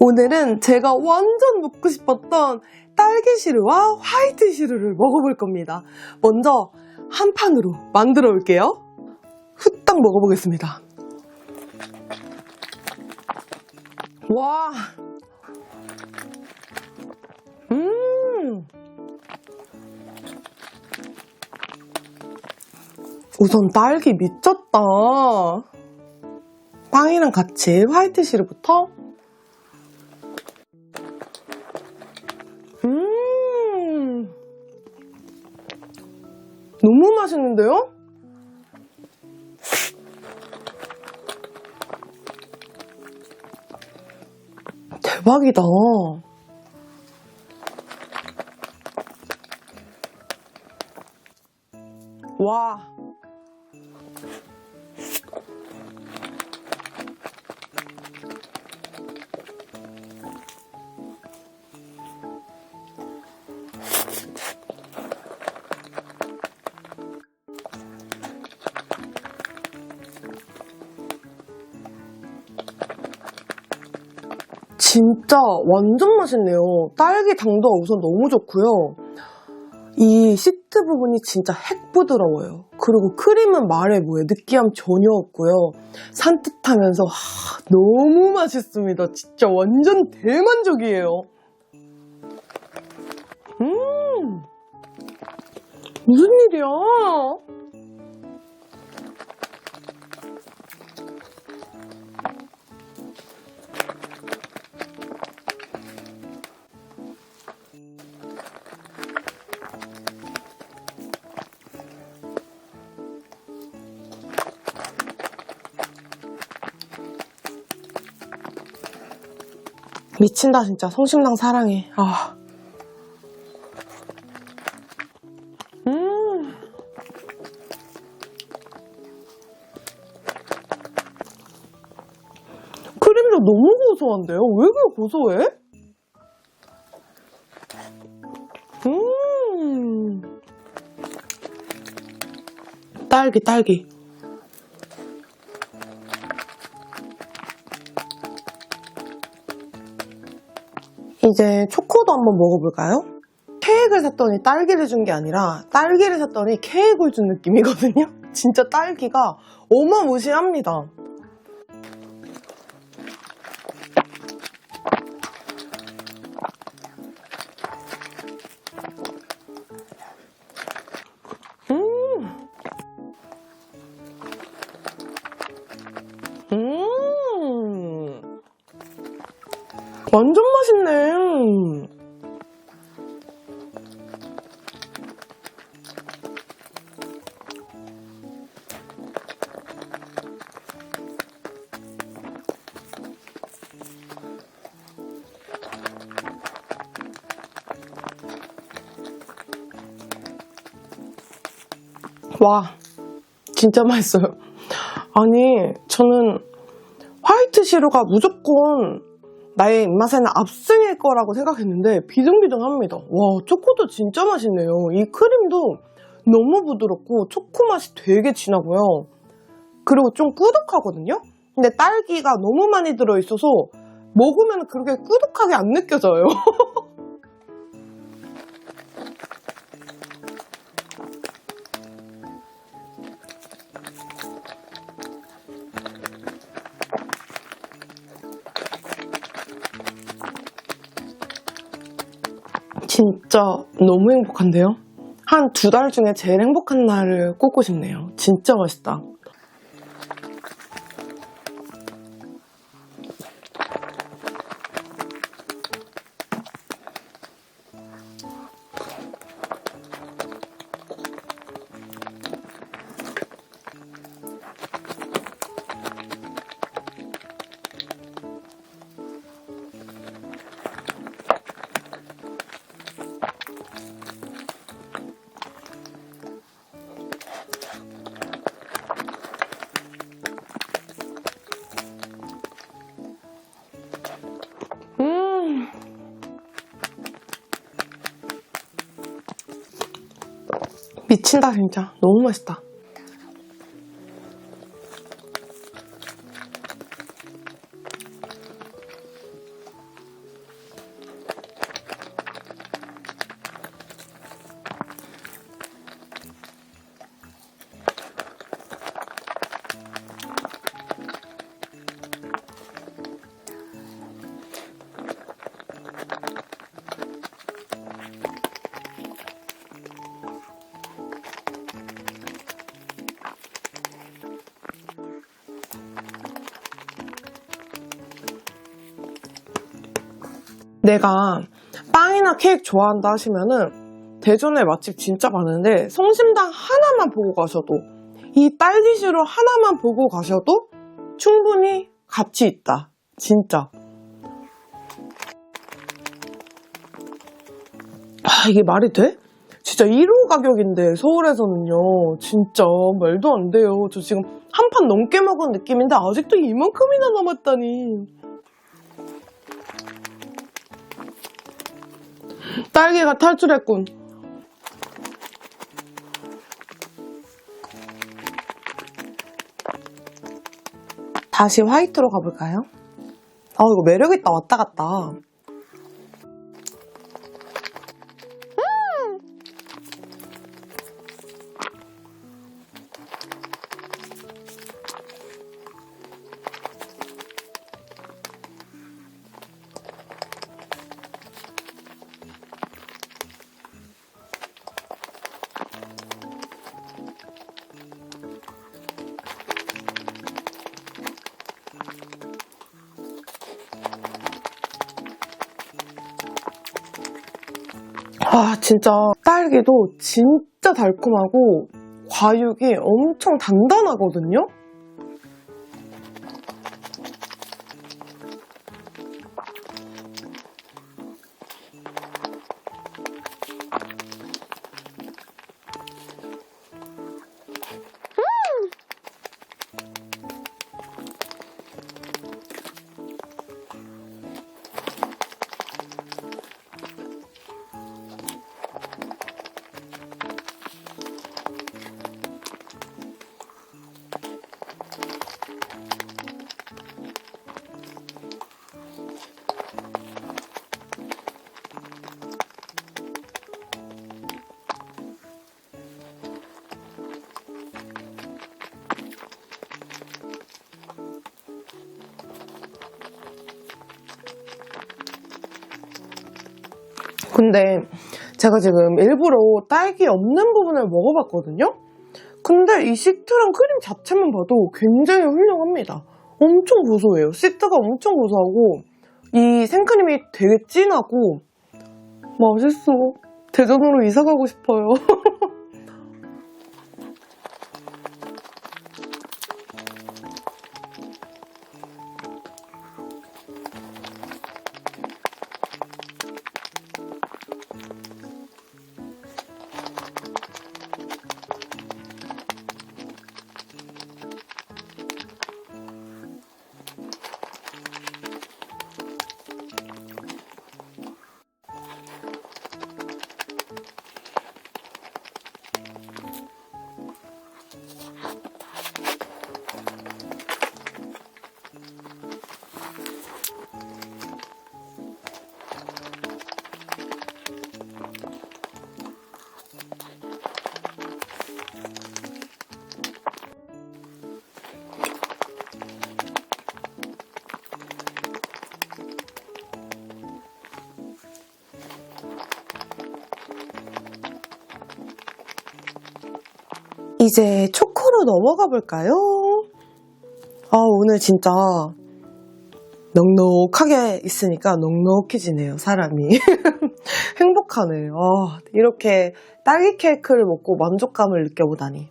오늘은 제가 완전 먹고 싶었던 딸기시루와 화이트 시루를 먹어볼 겁니다. 먼저 한 판으로 만들어 올게요. 후딱 먹어보겠습니다. 와, 우선 딸기 미쳤다. 빵이랑 같이 화이트 시루부터. 너무 맛있는데요? 대박이다. 와. 진짜 완전 맛있네요. 딸기 당도 우선 너무 좋고요. 이 시트 부분이 진짜 핵 부드러워요. 그리고 크림은 말해 뭐해. 느끼함 전혀 없고요. 산뜻하면서 너무 맛있습니다. 진짜 완전 대만족이에요. 무슨 일이야? 미친다 진짜. 성심당 사랑해. 크림도 너무 고소한데요? 왜 그렇게 고소해? 딸기. 이제 초코도 한번 먹어볼까요? 케이크를 샀더니 딸기를 준 게 아니라 딸기를 샀더니 케이크를 준 느낌이거든요? 진짜 딸기가 어마무시합니다. 완전 맛있네. 와, 진짜 맛있어요. 아니, 저는 화이트 시루가 무조건 나의 입맛에는 압승일 거라고 생각했는데 비등비등합니다. 와, 초코도 진짜 맛있네요. 이 크림도 너무 부드럽고 초코 맛이 되게 진하고요. 그리고 좀 꾸덕하거든요? 근데 딸기가 너무 많이 들어있어서 먹으면 그렇게 꾸덕하게 안 느껴져요. 진짜 너무 행복한데요? 한 2달 중에 제일 행복한 날을 꼽고 싶네요. 진짜 맛있다. 미친다 진짜. 너무 맛있다. 내가 빵이나 케이크 좋아한다 하시면은 대전에 맛집 진짜 많은데 성심당 하나만 보고 가셔도, 이 딸기시루 하나만 보고 가셔도 충분히 가치 있다. 진짜. 이게 말이 돼? 진짜 1호 가격인데 서울에서는요. 진짜 말도 안 돼요. 저 지금 한 판 넘게 먹은 느낌인데 아직도 이만큼이나 남았다니. 딸기가 탈출했군. 다시 화이트로 가볼까요? 이거 매력있다. 왔다 갔다. 진짜 딸기도 진짜 달콤하고 과육이 엄청 단단하거든요? 근데 제가 지금 일부러 딸기 없는 부분을 먹어봤거든요? 근데 이 시트랑 크림 자체만 봐도 굉장히 훌륭합니다. 엄청 고소해요. 시트가 엄청 고소하고 이 생크림이 되게 진하고 맛있어. 대전으로 이사 가고 싶어요. 이제 초코로 넘어가 볼까요? 오늘 진짜 넉넉하게 있으니까 넉넉해지네요, 사람이. 행복하네. 이렇게 딸기 케이크를 먹고 만족감을 느껴보다니.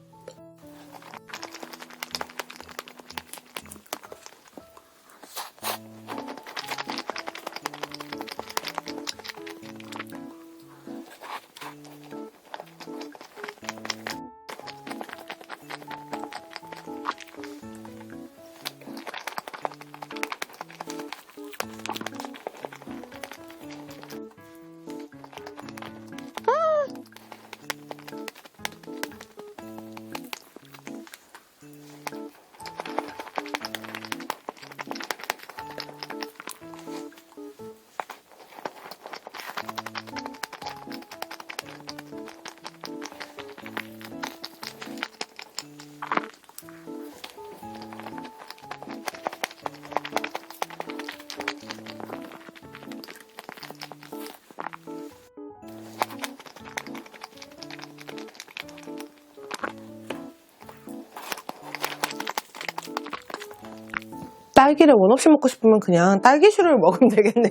딸기를 원 없이 먹고 싶으면 그냥 딸기슈를 먹으면 되겠네요.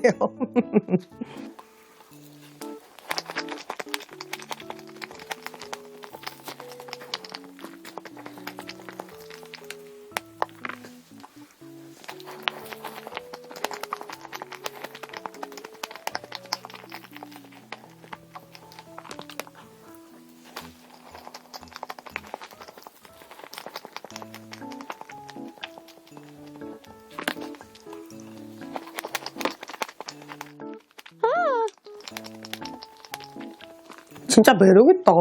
진짜 매력있다.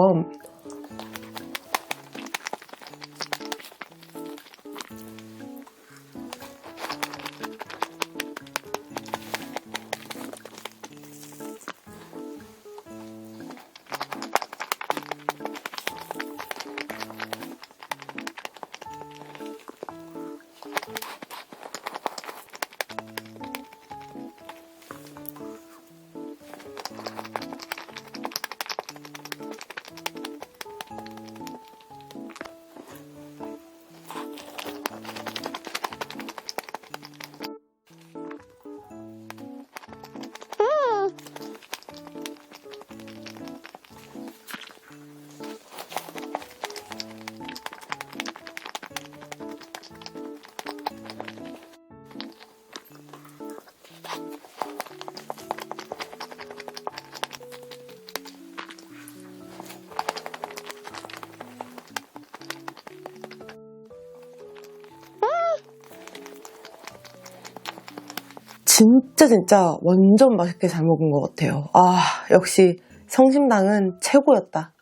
진짜 완전 맛있게 잘 먹은 것 같아요. 아, 역시 성심당은 최고였다.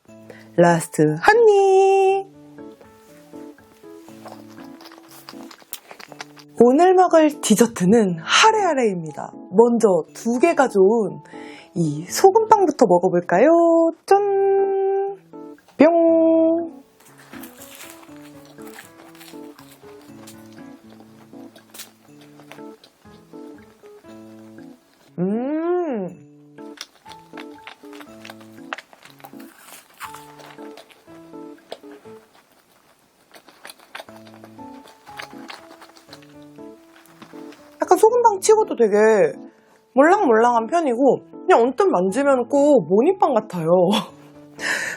라스트 한입! 오늘 먹을 디저트는 하레하레입니다. 먼저 2개 가져온 이 소금빵부터 먹어볼까요? 짠! 뿅! 약간 소금빵 치고도 되게 몰랑몰랑한 편이고 그냥 언뜻 만지면 꼭 모니빵 같아요.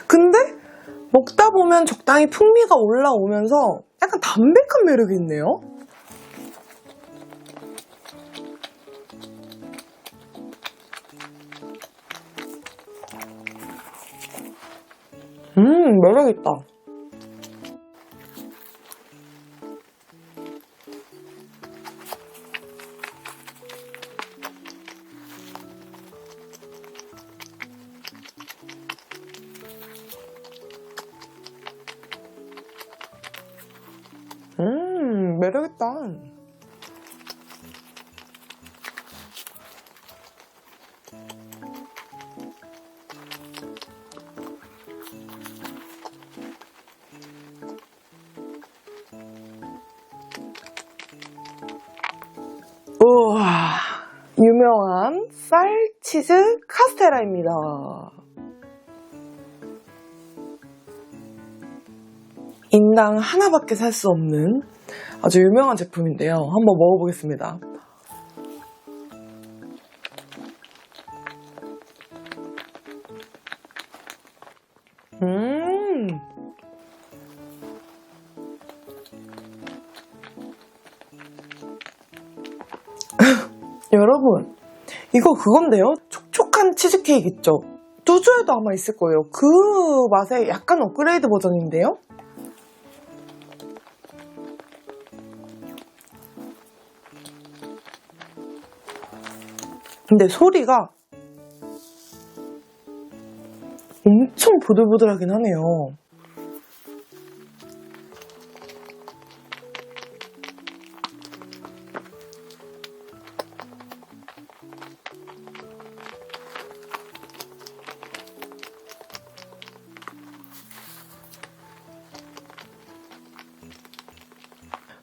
근데 먹다 보면 적당히 풍미가 올라오면서 약간 담백한 매력이 있네요. 매력있다. 매력있다. 우와, 유명한 쌀치즈 카스테라입니다. 인당 하나밖에 살 수 없는 아주 유명한 제품인데요. 한번 먹어보겠습니다. 여러분, 이거 그건데요? 촉촉한 치즈케이크 있죠? 뚜주에도 아마 있을 거예요. 그 맛의 약간 업그레이드 버전인데요? 근데 소리가 엄청 보들보들하긴 하네요.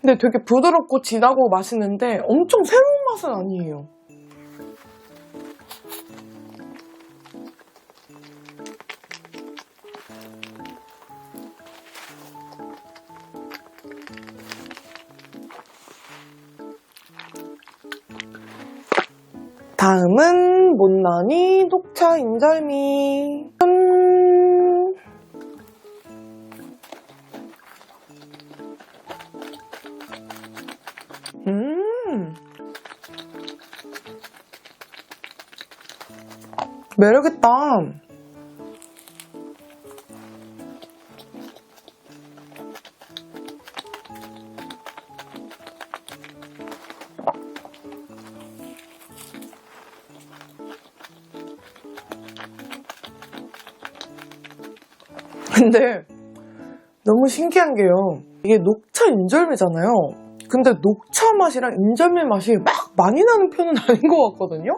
근데 되게 부드럽고 진하고 맛있는데 엄청 새로운 맛은 아니에요. 다음은 못난이 녹차 인절미. 짠! 매력있다. 근데 너무 신기한 게요. 이게 녹차 인절미잖아요. 근데 녹차 맛이랑 인절미 맛이 막 많이 나는 편은 아닌 것 같거든요?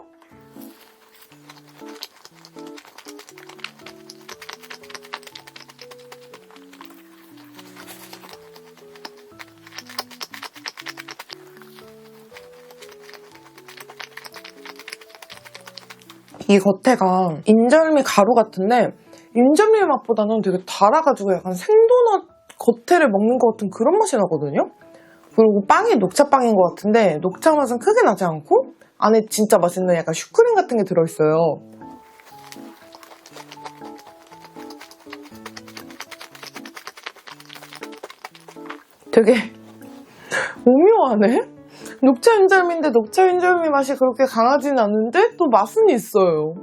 이 겉에가 인절미 가루 같은데 인절미 맛보다는 되게 달아가지고 약간 생도넛 겉에를 먹는 것 같은 그런 맛이 나거든요? 그리고 빵이 녹차빵인 것 같은데 녹차 맛은 크게 나지 않고 안에 진짜 맛있는 약간 슈크림 같은 게 들어있어요. 되게 오묘하네? 녹차 인절미인데 녹차 인절미 맛이 그렇게 강하진 않은데 또 맛은 있어요.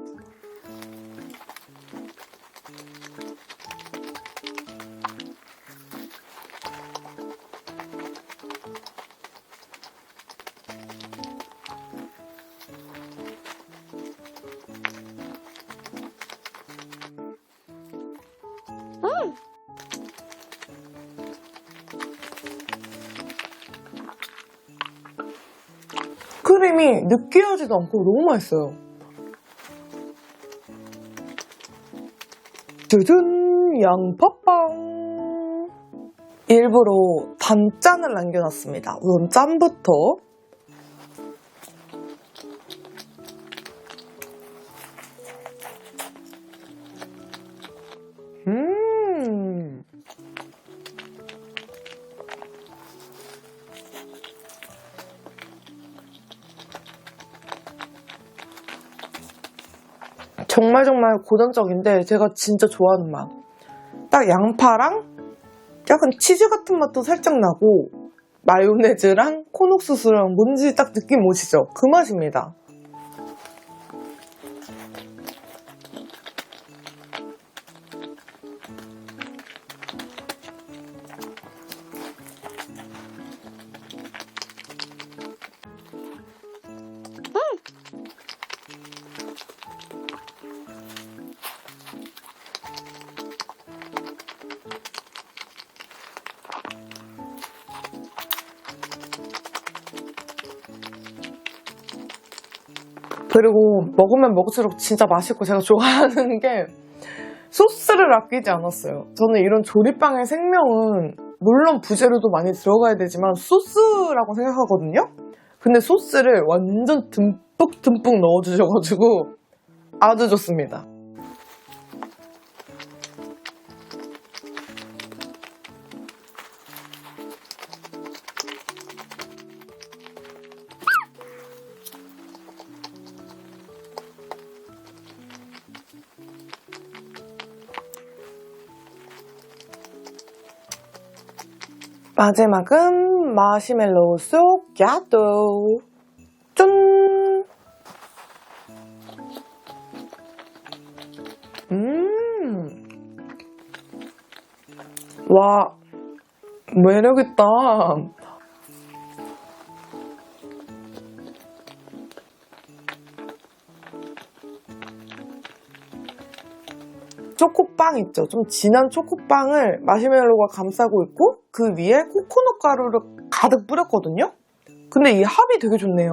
크림이 느끼하지도 않고 너무 맛있어요. 두둔! 양파빵! 일부러 단짠을 남겨놨습니다. 우선 짠부터. 정말 고전적인데 제가 진짜 좋아하는 맛. 딱 양파랑 약간 치즈 같은 맛도 살짝 나고 마요네즈랑 콘옥수수랑 뭔지 딱 느낌 오시죠? 그 맛입니다. 그리고 먹으면 먹을수록 진짜 맛있고 제가 좋아하는 게 소스를 아끼지 않았어요. 저는 이런 조리빵의 생명은 물론 부재료도 많이 들어가야 되지만 소스라고 생각하거든요? 근데 소스를 완전 듬뿍 넣어주셔가지고 아주 좋습니다. 마지막은 마시멜로우 속 야도. 짠! 와, 매력있다. 초코빵 있죠? 좀 진한 초코빵을 마시멜로우가 감싸고 있고 그 위에 코코넛 가루를 가득 뿌렸거든요? 근데 이 합이 되게 좋네요.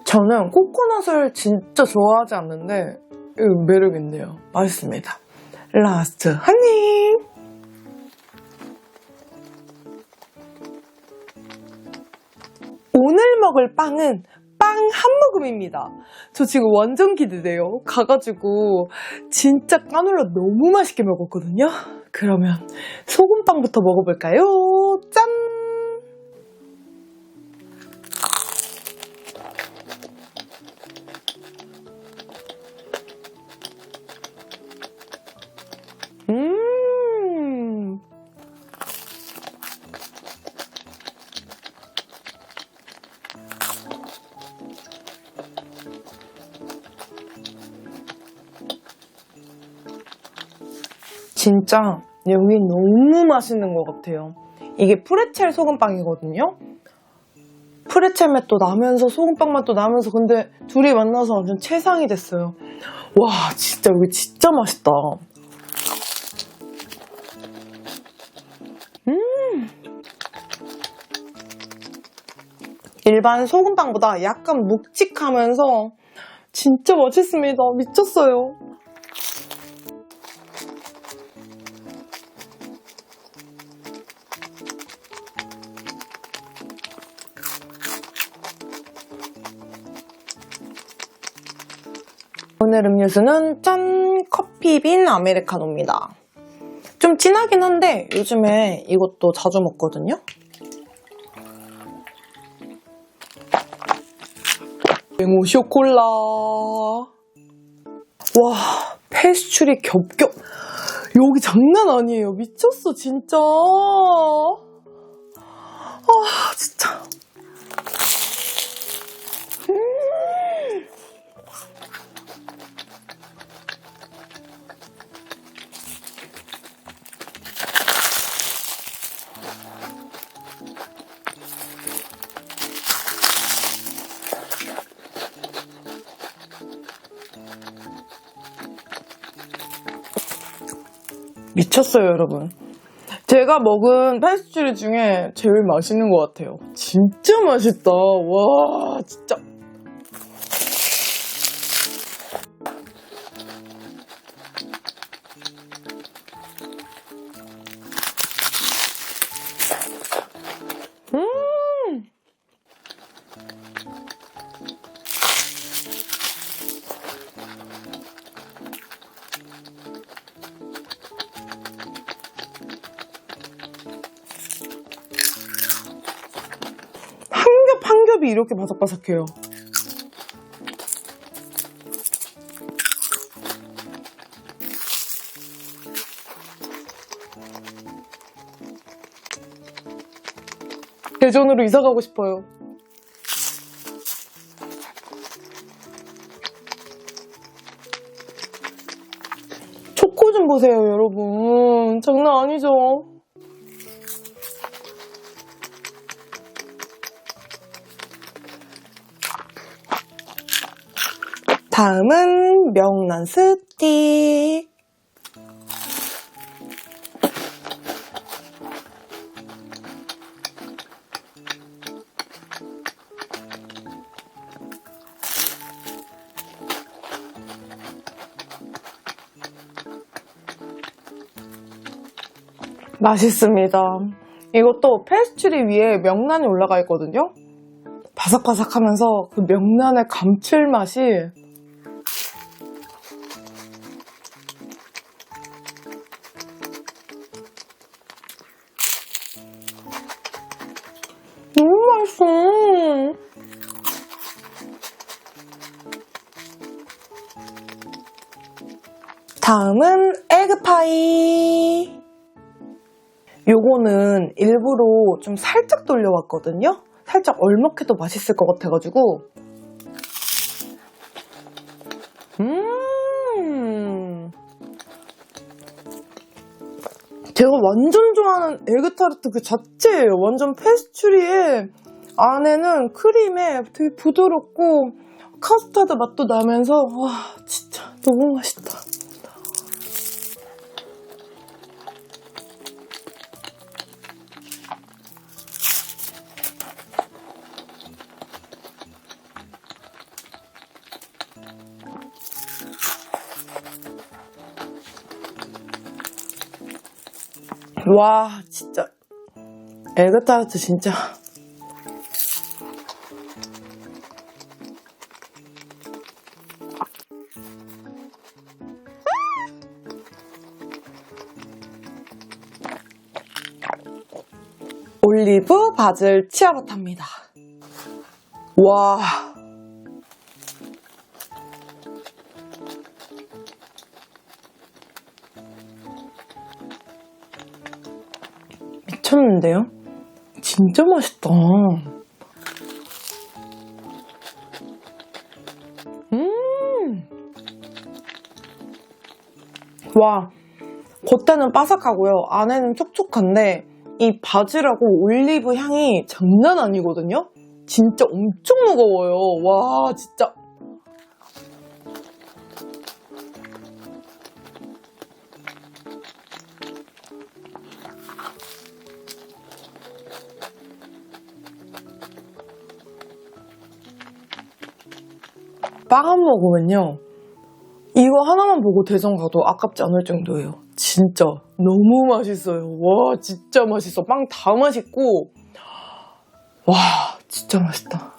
저는 코코넛을 진짜 좋아하지 않는데 이거 매력있네요. 맛있습니다. 라스트 한 입! 오늘 먹을 빵은 빵 한 모금입니다. 저 지금 완전 기대돼요. 가가지고 진짜 까놀라 너무 맛있게 먹었거든요. 그러면 소금빵부터 먹어볼까요? 짠! 진짜 여기 너무 맛있는 것 같아요. 이게 프레첼 소금빵이거든요. 프레첼 맛도 나면서 소금빵 맛도 나면서 근데 둘이 만나서 완전 최상이 됐어요. 와 진짜 여기 진짜 맛있다. 일반 소금빵보다 약간 묵직하면서 진짜 맛있습니다. 미쳤어요. 오늘 음료수는 짠! 커피빈 아메리카노입니다. 좀 진하긴 한데 요즘에 이것도 자주 먹거든요. 맹호 쇼콜라. 와, 페스츄리 겹겹. 여기 장난 아니에요. 미쳤어, 진짜. 아, 진짜. 미쳤어요, 여러분. 제가 먹은 페스츄리 중에 제일 맛있는 것 같아요. 진짜 맛있다. 와, 진짜. 한 겹이 이렇게 바삭바삭해요. 대전으로 이사 가고 싶어요. 초코 좀 보세요, 여러분. 장난 아니죠? 다음은 명란 스틱. 맛있습니다. 이것도 페스츄리 위에 명란이 올라가 있거든요. 바삭바삭하면서 그 명란의 감칠맛이 너무 맛있어. 다음은 에그파이. 요거는 일부러 좀 살짝 돌려왔거든요. 살짝 얼먹해도 맛있을 것 같아가지고. 제가 완전 좋아하는 에그타르트 그 자체예요. 완전 페스츄리에 안에는 크림에 되게 부드럽고 카스타드 맛도 나면서 와 진짜 너무 맛있다. 와 진짜 에그타르트 진짜 올리브 바질 치아바타입니다. 와, 미쳤는데요? 진짜 맛있다. 와, 겉에는 바삭하고요. 안에는 촉촉한데 이 바질하고 올리브 향이 장난 아니거든요? 진짜 엄청 무거워요. 와, 진짜. 빵 먹으면요. 이거 하나만 보고 대전 가도 아깝지 않을 정도예요. 진짜 너무 맛있어요. 와, 진짜 맛있어. 빵 다 맛있고. 와, 진짜 맛있다.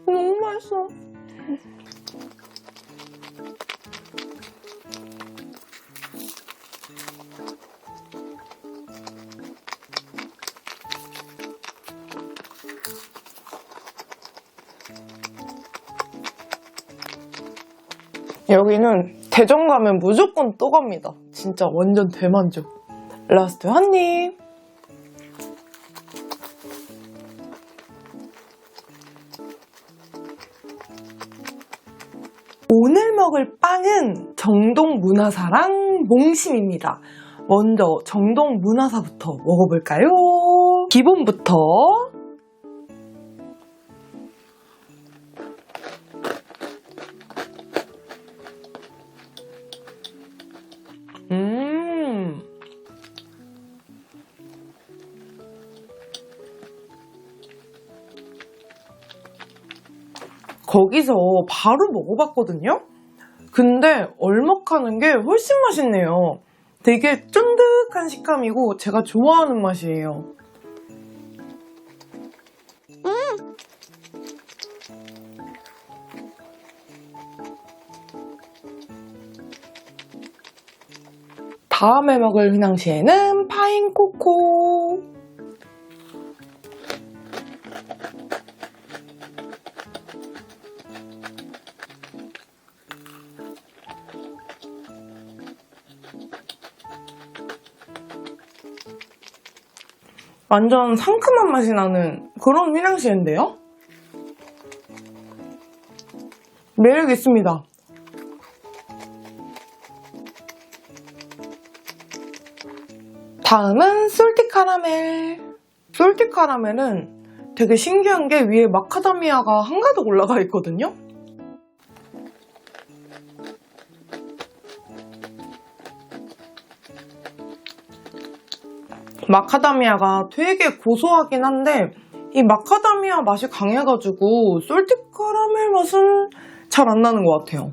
너무 맛있어. 여기는 대전 가면 무조건 또 갑니다. 진짜 완전 대만족. 라스트 한 입. 오늘 먹을 빵은 정동 문화사랑 몽심입니다. 먼저 정동 문화사부터 먹어볼까요? 기본부터 거기서 바로 먹어봤거든요? 근데 얼먹하는 게 훨씬 맛있네요. 되게 쫀득한 식감이고 제가 좋아하는 맛이에요. 다음에 먹을 휘낭시에는 파인코코. 완전 상큼한 맛이 나는 그런 휘낭시에인데요? 매력 있습니다. 다음은 솔티 카라멜. 솔티 카라멜은 되게 신기한 게 위에 마카다미아가 한가득 올라가 있거든요? 마카다미아가 되게 고소하긴 한데 이 마카다미아 맛이 강해가지고 솔티 카라멜 맛은 잘 안 나는 것 같아요.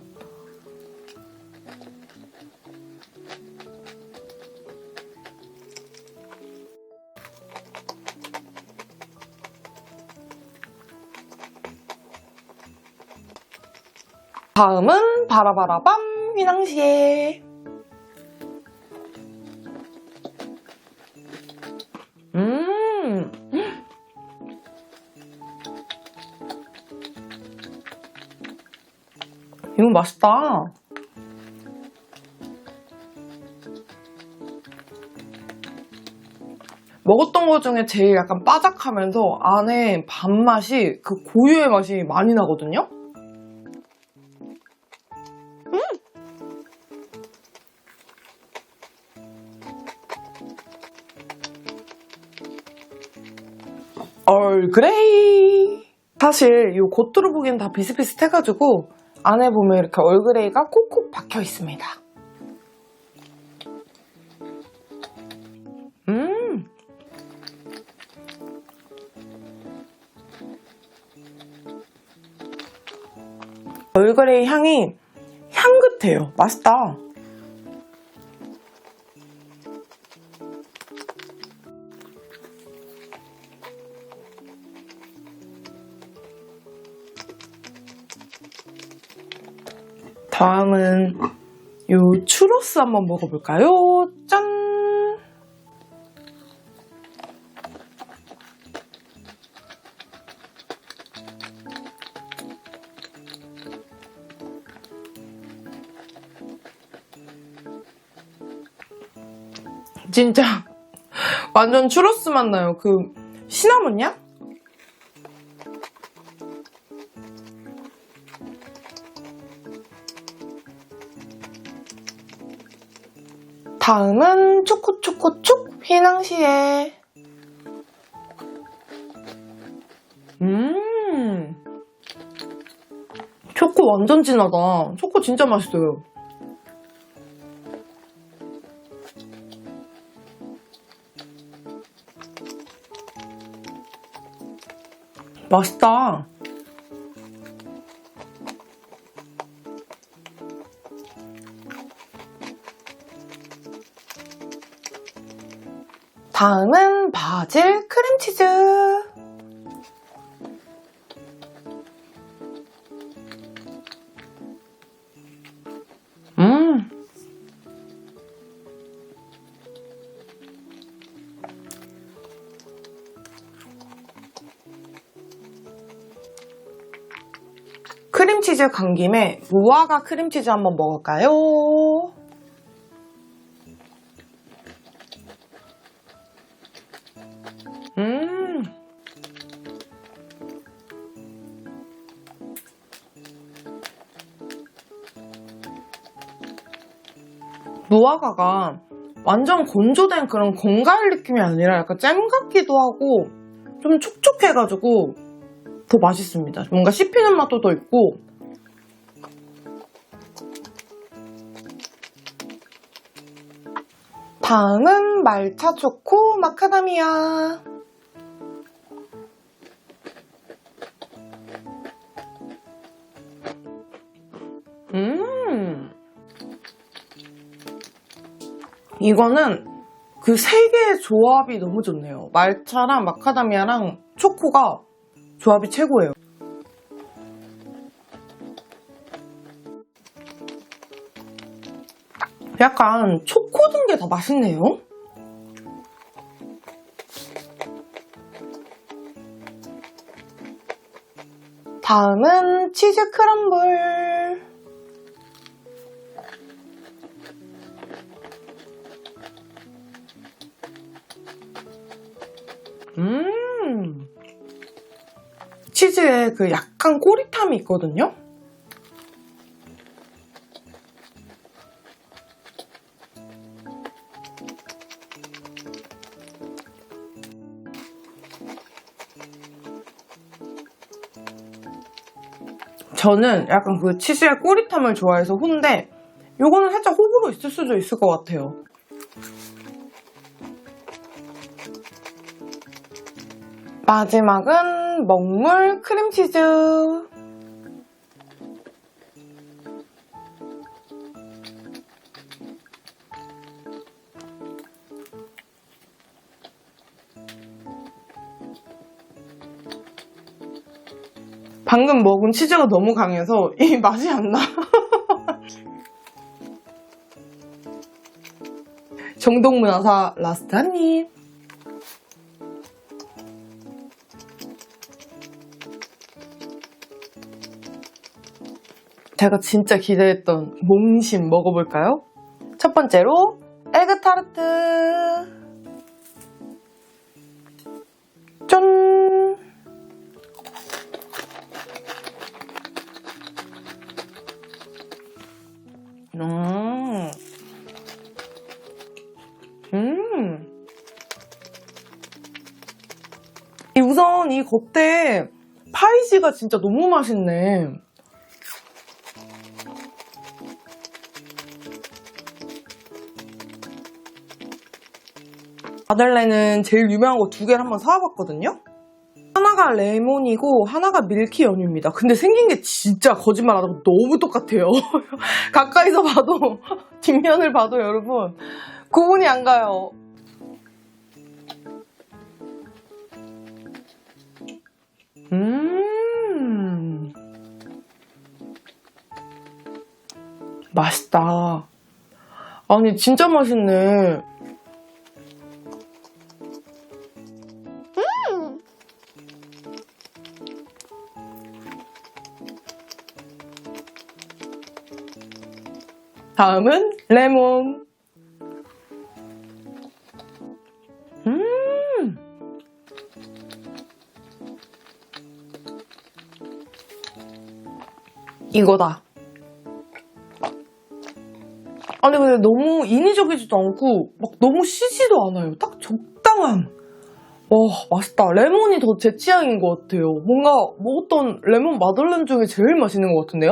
다음은 바라바라밤 휘낭시에. 이거 맛있다. 먹었던 것 중에 제일 약간 바삭하면서 안에 밥맛이 그 고유의 맛이 많이 나거든요? 얼그레이. 사실 이 겉으로 보기엔 다 비슷비슷해가지고 안에 보면 이렇게 얼그레이가 콕콕 박혀 있습니다. 얼그레이 향이 향긋해요. 맛있다. 다음은 요 추로스 한번 먹어볼까요? 짠! 진짜 완전 추로스 맛 나요. 그 시나몬 향? 다음은 초코초코촉 휘낭시에. 초코 완전 진하다. 초코 진짜 맛있어요. 맛있다. 다음은 바질 크림치즈. 크림치즈 간 김에 무화과 크림치즈 한번 먹을까요? 무화과가 완전 건조된 그런 건과일 느낌이 아니라 약간 잼 같기도 하고 좀 촉촉해가지고 더 맛있습니다. 뭔가 씹히는 맛도 더 있고. 다음은 말차 초코 마카다미아. 이거는 그 세 개의 조합이 너무 좋네요. 말차랑 마카다미아랑 초코가 조합이 최고예요. 약간 초코 든 게 더 맛있네요. 다음은 치즈 크럼블. 치즈에 그 약간 꼬릿함이 있거든요. 저는 약간 그 치즈의 꼬릿함을 좋아해서 호인데 요거는 살짝 호불호 있을 수도 있을 것 같아요. 마지막은 먹물 크림치즈. 방금 먹은 치즈가 너무 강해서 이 맛이 안 나. 정동문화사 라스트 한 입. 제가 진짜 기대했던 몽심 먹어볼까요? 첫 번째로 에그타르트. 짠! 우선 이 겉에 파이지가 진짜 너무 맛있네. 마들렌은 제일 유명한 거 두 개를 한번 사와봤거든요. 하나가 레몬이고 하나가 밀키 연유입니다. 근데 생긴 게 진짜 거짓말 안 하고 너무 똑같아요. 가까이서 봐도 뒷면을 봐도 여러분 구분이 안 가요. 맛있다. 아니, 진짜 맛있네. 다음은 레몬. 이거다. 아니, 근데 너무 인위적이지도 않고, 막 너무 시지도 않아요. 딱 적당한. 와, 맛있다. 레몬이 더 제 취향인 것 같아요. 뭔가 먹었던 레몬 마들렌 중에 제일 맛있는 것 같은데요?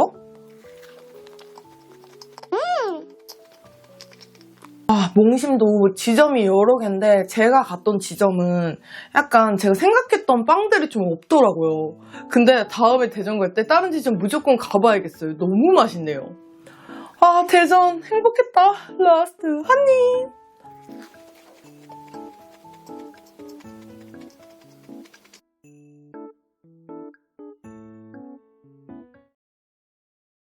아, 몽심도 지점이 여러 개인데 제가 갔던 지점은 약간 제가 생각했던 빵들이 좀 없더라고요. 근데 다음에 대전 갈 때 다른 지점 무조건 가봐야겠어요. 너무 맛있네요. 아, 대전 행복했다. 라스트 한 입.